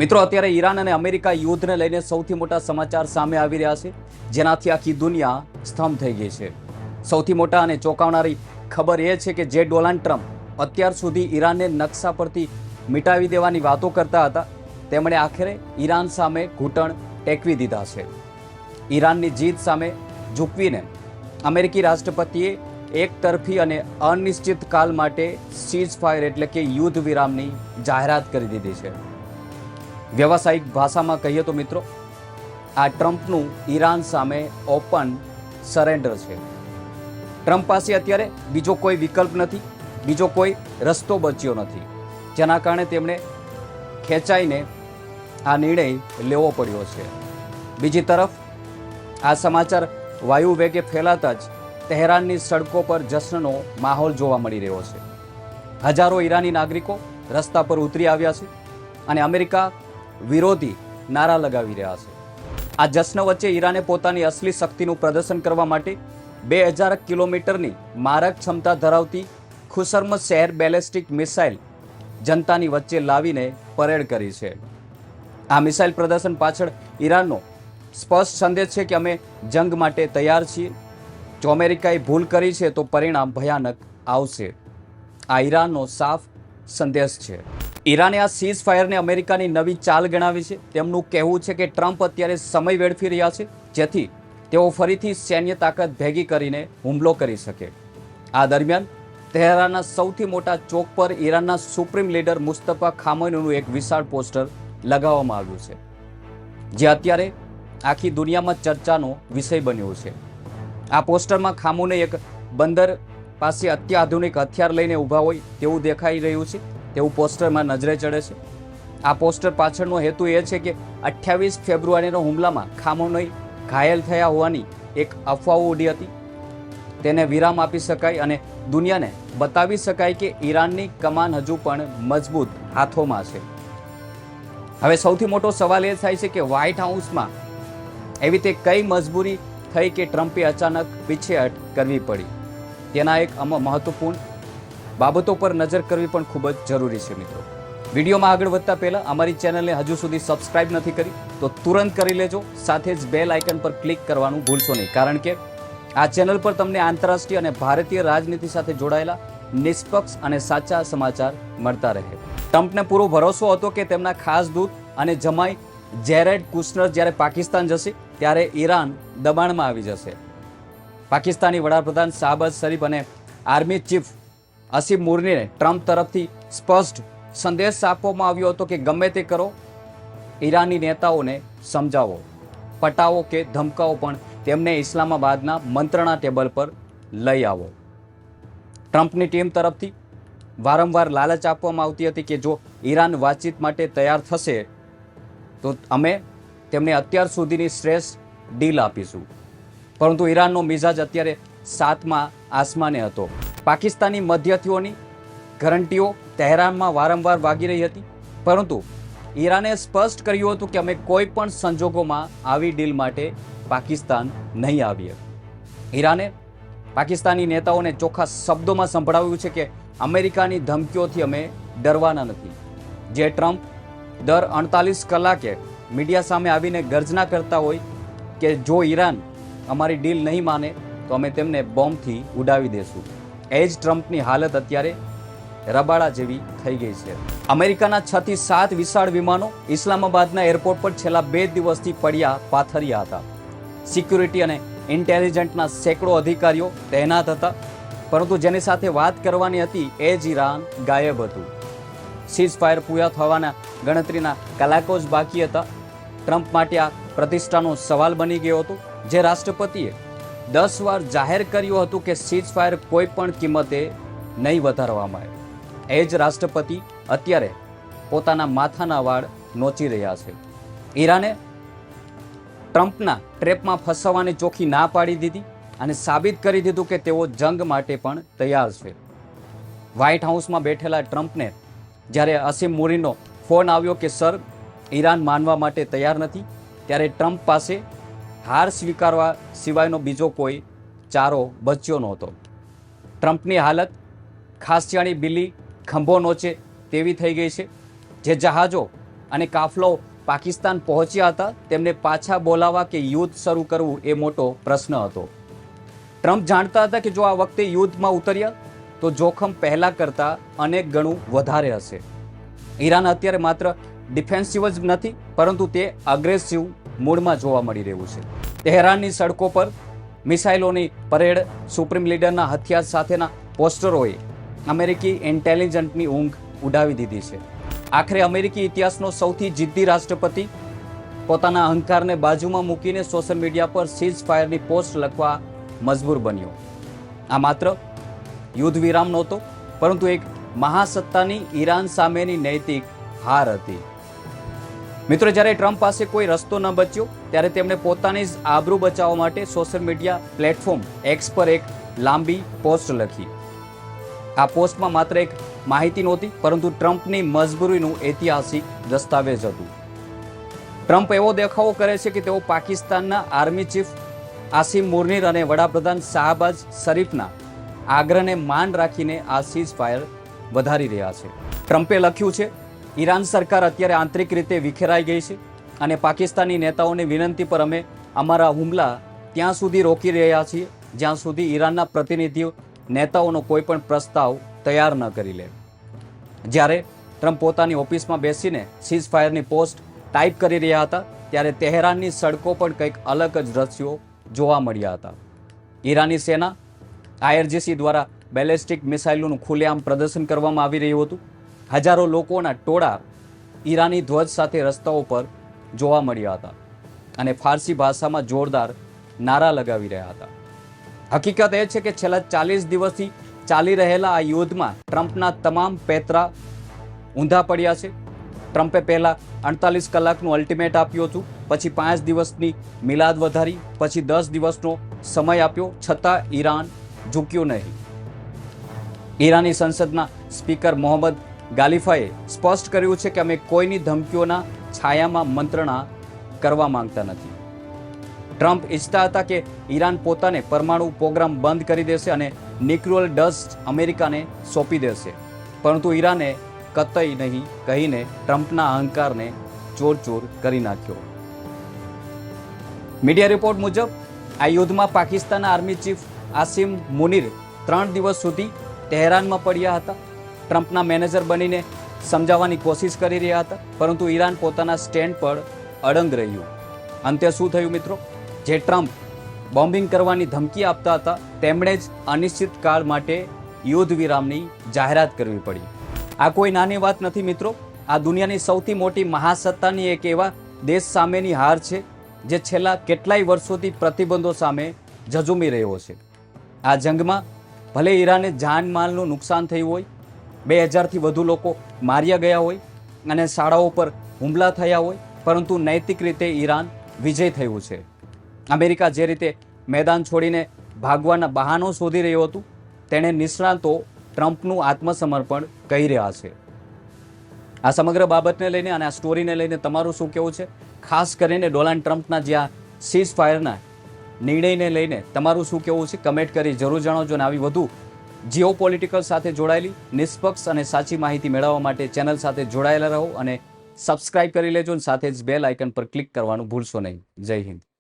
મિત્રો, અત્યારે ઈરાન અને અમેરિકા યુદ્ધને લઈને સૌથી મોટા સમાચાર સામે આવી રહ્યા છે, જેનાથી આખી દુનિયા સ્તંભ થઈ ગઈ છે. સૌથી મોટા અને ચોંકાવનારી ખબર એ છે કે જે ડોનાલ્ડ ટ્રમ્પ અત્યાર સુધી ઈરાનને નકશા પરથી મિટાવી દેવાની વાતો કરતા હતા, તેમણે આખરે ઈરાન સામે ઘૂંટણ ટેકવી દીધા છે. ઈરાનની જીત સામે ઝૂકવીને અમેરિકી રાષ્ટ્રપતિએ એકતરફી અને અનિશ્ચિત કાળ માટે સીઝ ફાયર એટલે કે યુદ્ધ વિરામની જાહેરાત કરી દીધી છે. વ્યવસાયિક ભાષામાં કહીએ તો મિત્રો, આ ટ્રમ્પનું ઈરાન સામે ઓપન સરેન્ડર છે. ટ્રમ્પ પાસે અત્યારે બીજો કોઈ વિકલ્પ નથી, બીજો કોઈ રસ્તો બચ્યો નથી, જેના કારણે તેમણે ખેંચાઈને આ નિર્ણય લેવો પડ્યો છે. બીજી તરફ આ સમાચાર વાયુ વેગે ફેલાતા જ તહેરાનની સડકો પર જશ્નનો માહોલ જોવા મળી રહ્યો છે. હજારો ઈરાની નાગરિકો રસ્તા પર ઉતરી આવ્યા છે અને અમેરિકા વિરોધી નારા લગાવી રહ્યા છે. આ જશ્ન વચ્ચે ઈરાને પોતાની અસલી શક્તિનું પ્રદર્શન કરવા માટે 2000 કિલોમીટરની મારક ક્ષમતા ધરાવતી ખુસર્મ શહેર બેલેસ્ટિક મિસાઇલ જનતાની વચ્ચે લાવીને પરેડ કરી છે. આ મિસાઇલ પ્રદર્શન પાછળ ઈરાનનો સ્પષ્ટ સંદેશ છે કે અમે જંગ માટે તૈયાર છીએ. જો અમેરિકાએ ભૂલ કરી છે તો પરિણામ ભયાનક આવશે. આ ઈરાનનો સાફ સંદેશ છે. ઈરાને આ સીઝ ફાયરને અમેરિકાની નવી ચાલ ગણાવી છે. તેમનું કહેવું છે કે ટ્રમ્પ અત્યારે સમય વેડફી રહ્યા છે, જેથી તેઓ ફરીથી સૈન્ય તાકાત ભેગી કરીને હુમલો કરી શકે. આ દરમિયાન તહેરાનના સૌથી મોટા ચોક પર ઈરાનના સુપ્રીમ લીડર મુસ્તફા ખામેનીનું એક વિશાળ પોસ્ટર લગાવવામાં આવ્યું છે, જે અત્યારે આખી દુનિયામાં ચર્ચાનો વિષય બન્યો છે. આ પોસ્ટરમાં ખામેની એક બંદર પાસે અત્યાધુનિક હથિયાર લઈને ઊભા હોય તેવું દેખાઈ રહ્યું છે, તેવું પોસ્ટરમાં નજરે ચડે છે. આ પોસ્ટર પાછળનો હેતુ એ છે કે 28 ફેબ્રુઆરીના હુમલામાં ખામેની ઘાયલ થયા હોવાની એક અફવાઓ ઉડી હતી. તેને વિરામ આપી શકાય અને દુનિયાને બતાવી શકાય કે ઈરાનની કમાન હજુ પણ મજબૂત હાથોમાં છે. હવે સૌથી મોટો સવાલ એ થાય છે કે વ્હાઇટ હાઉસમાં એવી તે કઈ મજબૂરી થઈ કે ટ્રમ્પે અચાનક પીછેહટ કરવી પડી. તેના એક મહત્વપૂર્ણ બાબતો પર નજર કરવી પણ ખૂબ જ જરૂરી છે. મિત્રો, વિડીયોમાં આગળ વધતા પહેલા અમારી ચેનલને હજુ સુધી સબસ્ક્રાઇબ નથી કરી તો તુરંત કરી લેજો. સાથે જ બેલ આઇકન પર ક્લિક કરવાનું ભૂલશો નહીં, કારણ કે આ ચેનલ પર તમને આંતરરાષ્ટ્રીય અને ભારતીય રાજનીતિ સાથે જોડાયેલા નિષ્પક્ષ અને સાચા સમાચાર મળતા રહે. ટ્રમ્પને પૂરો ભરોસો હતો કે તેમના ખાસ દૂત અને જમાઈ જેરેડ કુશનર જ્યારે પાકિસ્તાન જશે ત્યારે ઈરાન દબાણમાં આવી જશે. પાકિસ્તાની વડાપ્રધાન શાહબાઝ શરીફ અને આર્મી ચીફ અસીમ મુનીરને ટ્રમ્પ તરફથી સ્પષ્ટ સંદેશ આપવામાં આવ્યો હતો કે ગમે તે કરો, ઈરાની નેતાઓને સમજાવો, પટાવો કે ધમકાવો, પણ તેમને ઇસ્લામાબાદના મંત્રણા ટેબલ પર લઈ આવો. ટ્રમ્પની ટીમ તરફથી વારંવાર લાલચ આપવામાં આવતી હતી કે જો ઈરાન વાતચીત માટે તૈયાર થશે તો અમે તેમને અત્યાર સુધીની શ્રેષ્ઠ ડીલ આપીશું. પરંતુ ઈરાનનો મિજાજ અત્યારે 7મા આસમાને હતો. પાકિસ્તાની મધ્યસ્થીઓની ગરંટીઓ તહેરાનમાં વારંવાર વાગી રહી હતી, પરંતુ ઈરાને સ્પષ્ટ કર્યું હતું કે અમે કોઈ પણ સંજોગોમાં આવી ડીલ માટે પાકિસ્તાન નહીં આવીએ. ઈરાને પાકિસ્તાની નેતાઓને ચોખ્ખા શબ્દોમાં સંભળાવ્યું છે કે અમેરિકાની ધમકીઓથી અમે ડરવાના નથી. જે ટ્રમ્પ દર 48 કલાકે મીડિયા સામે આવીને ગર્જના કરતા હોય કે જો ઈરાન અમારી ડીલ નહીં માને તો અમે તેમને બોમ્બથી ઉડાવી દેશું, એ જ ટ્રમ્પની હાલત અત્યારે રબાડા જેવી થઈ ગઈ છે. અમેરિકાના 6 થી 7 વિશાળ વિમાનો ઇસ્લામાબાદના એરપોર્ટ પર છેલ્લા 2 દિવસથી પડ્યા પાથર્યા હતા. સિક્યુરિટી અને ઇન્ટેલિજન્સના સેંકડો અધિકારીઓ તૈનાત હતા, પરંતુ જેની સાથે વાત કરવાની હતી એ જ ઈરાન ગાયબ હતું. સીઝ ફાયર પૂરા થવાના ગણતરીના કલાકો જ બાકી હતા. ટ્રમ્પ માટે આ પ્રતિષ્ઠાનો સવાલ બની ગયો હતો. જે રાષ્ટ્રપતિએ 10 વાર જાહેર કર્યું હતું કે સીઝ ફાયર કોઈ પણ કિંમતે નહીં વધારવામાં આવે, એ જ રાષ્ટ્રપતિ અત્યારે પોતાના માથાના વાળ નોચી રહ્યા છે. ઈરાને ટ્રમ્પના ટ્રેપમાં ફસાવવાની ચોખ્ખી ના પાડી દીધી અને સાબિત કરી દીધું કે તેઓ જંગ માટે પણ તૈયાર છે. વ્હાઇટ હાઉસમાં બેઠેલા ટ્રમ્પને જ્યારે અસીમ મુનીરનો ફોન આવ્યો કે સર, ઈરાન માનવા માટે તૈયાર નથી, ત્યારે ટ્રમ્પ પાસે હાર સ્વીકારવા સિવાયનો બીજો કોઈ ચારો બચ્યો નહોતો. ટ્રમ્પની હાલત ખાસિયાણી બિલ્લી ખંભો નોચે તેવી થઈ ગઈ છે. જે જહાજો અને કાફલો પાકિસ્તાન પહોંચ્યા હતા તેમને પાછા બોલાવવા કે યુદ્ધ શરૂ કરવું એ મોટો પ્રશ્ન હતો. ટ્રમ્પ જાણતા હતા કે જો આ વખતે યુદ્ધમાં ઉતર્યા તો જોખમ પહેલા કરતાં અનેક ગણું વધારે હશે. ઈરાન અત્યારે માત્ર ડિફેન્સિવ જ નથી પરંતુ તે અગ્રેસિવ મૂડમાં જોવા મળી રહ્યું છે. તહેરાનની સડકો પર મિસાઇલોની પરેડ, સુપ્રીમ લીડરના હથિયાર સાથેના પોસ્ટરોએ અમેરિકી ઇન્ટેલિજન્સની ઊંઘ ઉડાવી દીધી છે. આખરે અમેરિકી ઇતિહાસનો સૌથી જિદ્દી રાષ્ટ્રપતિ પોતાના અહંકારને બાજુમાં મૂકીને સોશિયલ મીડિયા પર સીઝ ફાયરની પોસ્ટ લખવા મજબૂર બન્યો. આ માત્ર યુદ્ધ વિરામ નહોતો પરંતુ એક મહાસત્તાની ઈરાન સામેની નૈતિક હાર હતી. મિત્રો, જ્યારે ટ્રમ્પ પાસે કોઈ રસ્તો ન બચ્યો ત્યારે તેમણે પોતાની જ આબરૂ બચાવવા માટે સોશિયલ મીડિયા પ્લેટફોર્મ એક્સ પર એક લાંબી પોસ્ટ લખી. આ પોસ્ટમાં માત્ર એક માહિતી નહોતી પરંતુ ટ્રમ્પની મજબૂરીનું ઐતિહાસિક દસ્તાવેજ હતું. ટ્રમ્પ એવો દેખાવો કરે છે કે તેઓ પાકિસ્તાનના આર્મી ચીફ આસિમ મુનીર અને વડાપ્રધાન શાહબાઝ શરીફના આગ્રહને માન રાખીને આ સીઝ ફાયર વધારી રહ્યા છે. ટ્રમ્પે લખ્યું છે, ઈરાન સરકાર અત્યારે આંતરિક રીતે વિખેરાઈ ગઈ છે અને પાકિસ્તાની નેતાઓની વિનંતી પર અમે અમારા હુમલા ત્યાં સુધી રોકી રહ્યા છીએ જ્યાં સુધી ઈરાનના પ્રતિનિધિઓ નેતાઓનો કોઈ પણ પ્રસ્તાવ તૈયાર ન કરી લે. જ્યારે ટ્રમ્પ પોતાની ઓફિસમાં બેસીને સીઝ ફાયરની પોસ્ટ ટાઈપ કરી રહ્યા હતા ત્યારે તહેરાનની સડકો પર કંઈક અલગ જ દ્રશ્યો જોવા મળ્યા હતા. ઈરાની સેના IRGC દ્વારા બેલેસ્ટિક મિસાઇલોનું ખુલ્લેઆમ પ્રદર્શન કરવામાં આવી રહ્યું હતું. હજારો લોકોના ટોળા ઈરાની ધ્વજ સાથે રસ્તાઓ પર જોવા મળ્યા હતા અને ફારસી ભાષામાં જોરદાર નારા લગાવી રહ્યા હતા. હકીકત એ છે કે છેલ્લા 40 દિવસથી ચાલી રહેલા આ યુદ્ધમાં ટ્રમ્પના તમામ પેંતરા ઊંધા પડ્યા છે. ટ્રમ્પે પહેલા 48 કલાકનું અલ્ટિમેટ આપ્યું હતું, પછી 5 દિવસની મિલાદ વધારી, પછી 10 દિવસનો સમય આપ્યો, છતાં ઈરાન ઝૂક્યું નહીં. ઈરાની સંસદના સ્પીકર મોહમ્મદ ગાલિફાએ સ્પષ્ટ કર્યું છે કે અમે કોઈની ધમકીઓના છાયામાં મંત્રણા કરવા માંગતા નથી. ટ્રમ્પ ઈચ્છતા હતા કે ઈરાન પોતાને પરમાણુ પ્રોગ્રામ બંધ કરી દેશે અને ન્યુક્લિયર ડસ્ટ અમેરિકાને સોંપી દેશે, પરંતુ ઈરાને કતઈ નહીં કહીને ટ્રમ્પના અહંકારને ચોરચોર કરી નાખ્યો. મીડિયા રિપોર્ટ મુજબ આ યુદ્ધમાં પાકિસ્તાનના આર્મી ચીફ આસિમ મુનીર 3 દિવસ સુધી તહેરાનમાં પડ્યા હતા. ટ્રમ્પના મેનેજર બનીને સમજાવવાની કોશિશ કરી રહ્યા હતા પરંતુ ઈરાન પોતાના સ્ટેન્ડ પર અડંગ રહ્યું. અંતે શું થયું મિત્રો? જે ટ્રમ્પ બોમ્બિંગ કરવાની ધમકી આપતા હતા તેમણે જ અનિશ્ચિત કાળ માટે યુદ્ધ વિરામની જાહેરાત કરવી પડી. આ કોઈ નાની વાત નથી મિત્રો. આ દુનિયાની સૌથી મોટી મહાસત્તાની એક એવા દેશ સામેની હાર છે જે છેલ્લા કેટલાય વર્ષોથી પ્રતિબંધો સામે ઝઝૂમી રહ્યો છે. આ જંગમાં ભલે ઈરાને જાનમાલનું નુકસાન થયું હોય, 2000થી વધુ લોકો માર્યા ગયા હોય અને શાળાઓ પર હુમલા થયા હોય, પરંતુ નૈતિક રીતે ઈરાન વિજય થયું છે. અમેરિકા જે રીતે મેદાન છોડીને ભાગવાના બહાનો શોધી રહ્યું હતું તેણે નિષ્ણાતો ટ્રમ્પનું આત્મસમર્પણ કહી રહ્યા છે. આ સમગ્ર બાબતને લઈને અને આ સ્ટોરીને લઈને તમારું શું કહેવું છે? ખાસ કરીને ડોનાલ્ડ ટ્રમ્પના જે આ સીઝ ફાયરના નિર્ણયને લઈને તમારું શું કહેવું છે? કમેન્ટ કરી જરૂર જણાવજો. અને આવી વધુ જીઓ પોલિટિકલ સાથે જોડાયેલી નિષ્પક્ષ અને સાચી માહિતી મેળવવા માટે ચેનલ સાથે જોડાયેલા રહો અને સબસ્ક્રાઇબ કરી લેજો અને સાથે જ બેલ આઇકન પર ક્લિક કરવાનું ભૂલશો નહીં. જય હિન્દ.